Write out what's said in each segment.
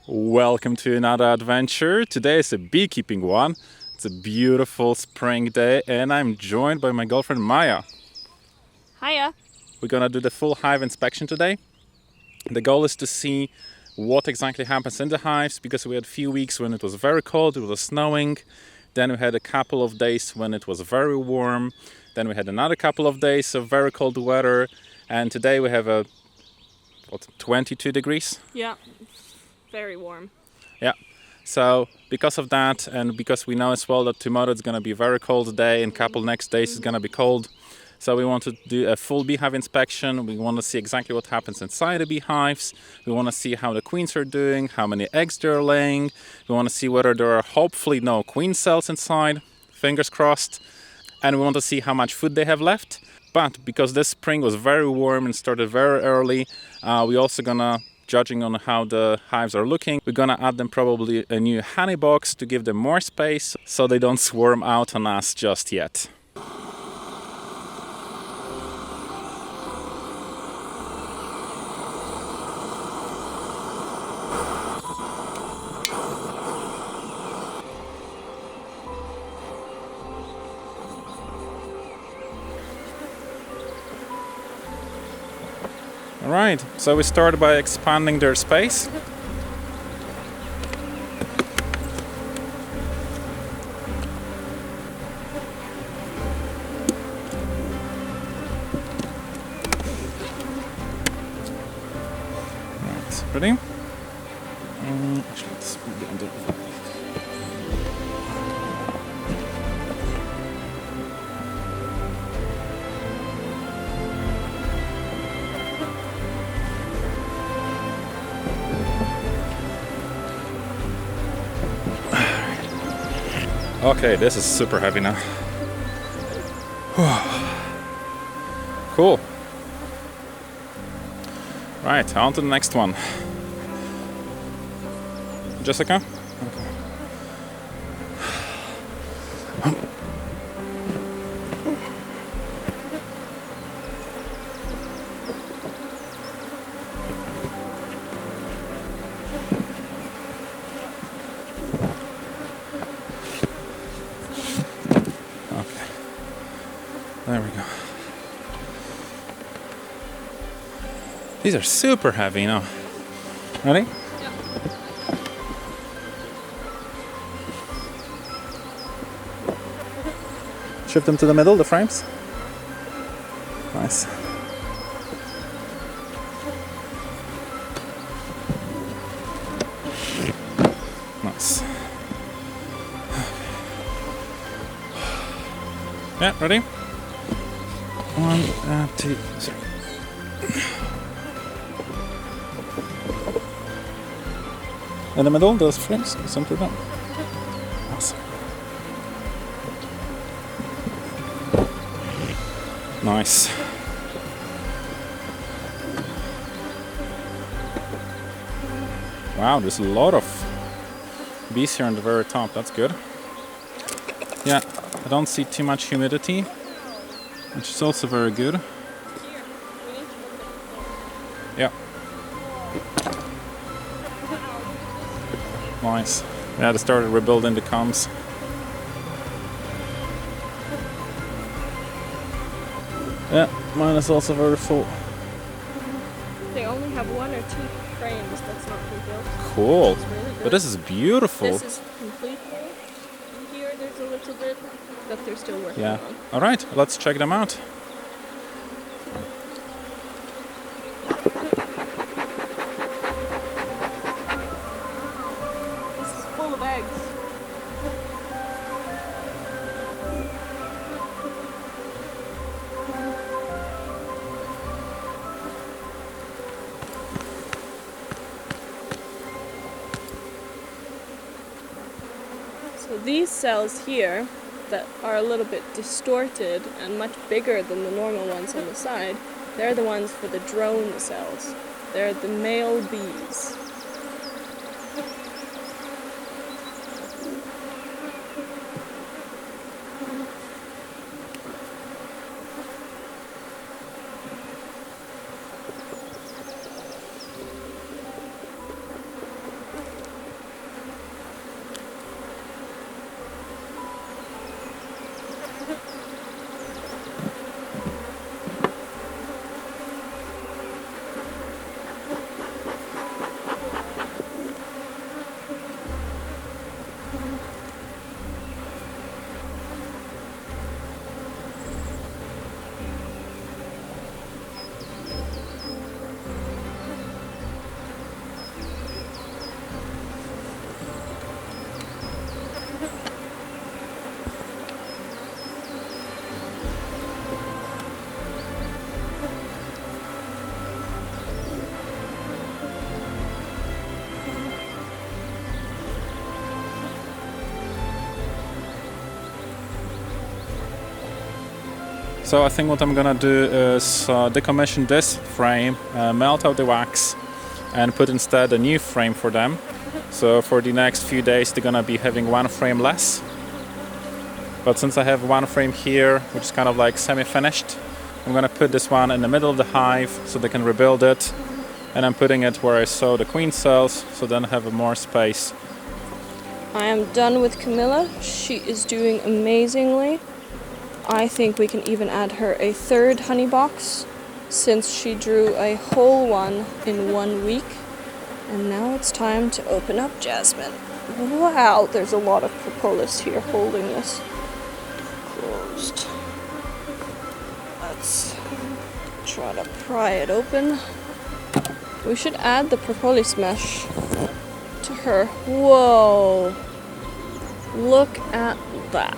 Welcome to another adventure. Today is a beekeeping one. It's a beautiful spring day and I'm joined by my girlfriend Maya. Hiya. We're gonna do the full hive inspection today. The goal is to see what exactly happens in the hives because we had a few weeks when it was very cold, it was snowing. Then we had a couple of days when it was very warm. Then we had another couple of days of very cold weather. And today we have 22 degrees? Yeah, very warm. Yeah. So because of that, and because we know as well that tomorrow it's gonna be a very cold day, and couple next days is gonna be cold. So we want to do a full beehive inspection. We want to see exactly what happens inside the beehives. We want to see how the queens are doing, how many eggs they're laying. We want to see whether there are hopefully no queen cells inside. Fingers crossed. And we want to see how much food they have left. But because this spring was very warm and started very early, we also gonna, judging on how the hives are looking, we're gonna add them probably a new honey box to give them more space so they don't swarm out on us just yet. All right, so we started by expanding their space. Right, ready? Actually, let's maybe undo. Okay, this is super heavy now. Cool. Right, on to the next one. Jessica? Okay. There we go. These are super heavy now. Ready? Yep. Shift them to the middle, the frames. Nice. Nice. Yeah, ready? 1, 2, 3. In the middle, those frames, center them. Awesome. Nice. Wow, there's a lot of bees here on the very top. That's good. Yeah, I don't see too much humidity, which is also very good. Yeah. Nice. Yeah, they started rebuilding the combs. Yeah, mine is also very full. They only have 1 or 2 frames that's not rebuilt. Cool. It's really good. But this is beautiful. This is complete full. And here there's a little bit that they're still working Yeah. on. All right, let's check them out. This is full of eggs. So these cells here that are a little bit distorted and much bigger than the normal ones on the side, they're the ones for the drone cells. They're the male bees. So I think what I'm gonna do is decommission this frame, melt out the wax, and put instead a new frame for them. So for the next few days they're gonna be having one frame less. But since I have one frame here, which is kind of like semi-finished, I'm gonna put this one in the middle of the hive so they can rebuild it. And I'm putting it where I saw the queen cells, so then I have more space. I am done with Camilla. She is doing amazingly. I think we can even add her a third honey box, since she drew a whole one in 1 week. And now it's time to open up Jasmine. Wow, there's a lot of propolis here holding this closed. Let's try to pry it open. We should add the propolis mesh to her. Whoa! Look at that.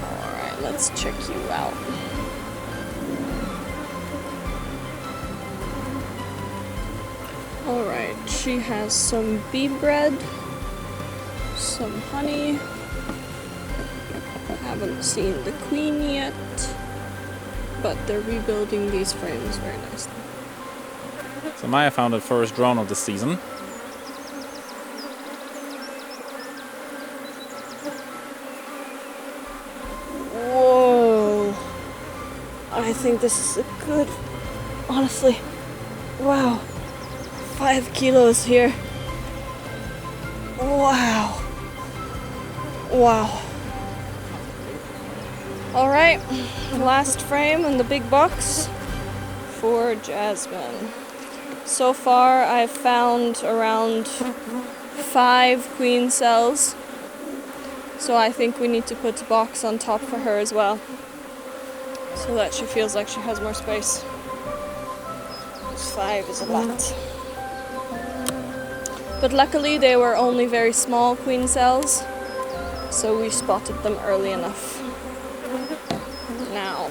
Alright, let's check you out. Alright, she has some bee bread, some honey. Haven't seen the queen yet, but they're rebuilding these frames very nicely. So Maya found the first drone of the season. Whoa! I think this is a good, honestly, wow, 5 kilos here. Wow. Wow. Alright, last frame in the big box for Jasmine. So far I've found around 5 queen cells, so I think we need to put a box on top for her as well, so that she feels like she has more space. 5 is a lot. But luckily they were only very small queen cells, so we spotted them early enough. Now,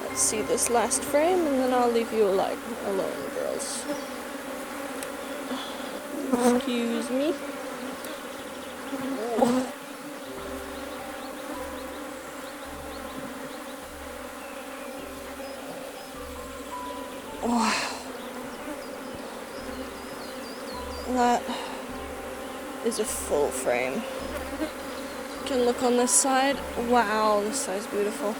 let's see this last frame and then I'll leave you alone, girls. Excuse me. Oh. Wow. That is a full frame. You can look on this side. Wow, this side's beautiful.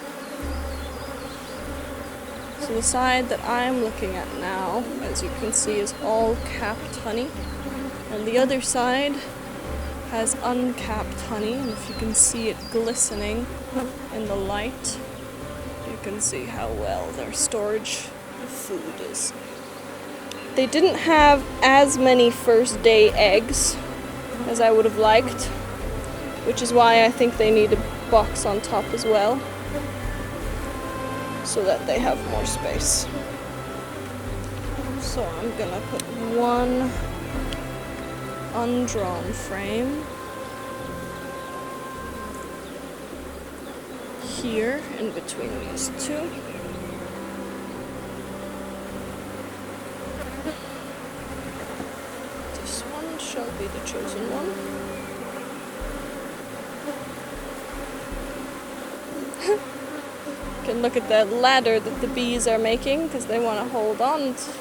So the side that I'm looking at now, as you can see, is all capped honey. And the other side has uncapped honey, and if you can see it glistening in the light, you can see how well their storage of food is. They didn't have as many first day eggs as I would have liked, which is why I think they need a box on top as well, so that they have more space. So I'm gonna put one undrawn frame here in between these two. This one shall be the chosen one. You can look at the ladder that the bees are making because they want to hold on to.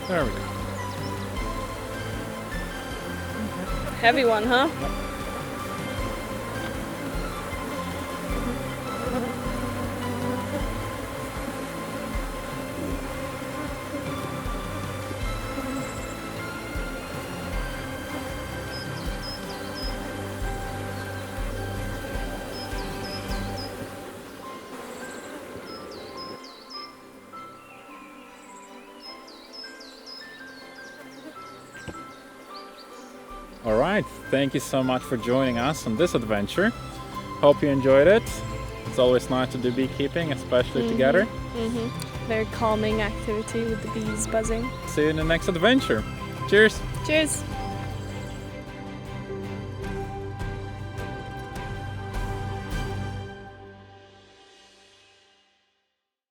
There we go. Heavy one, huh? Yep. All right, thank you so much for joining us on this adventure. Hope you enjoyed it. It's always nice to do beekeeping, especially together. Very calming activity with the bees buzzing. See you in the next adventure. Cheers! Cheers!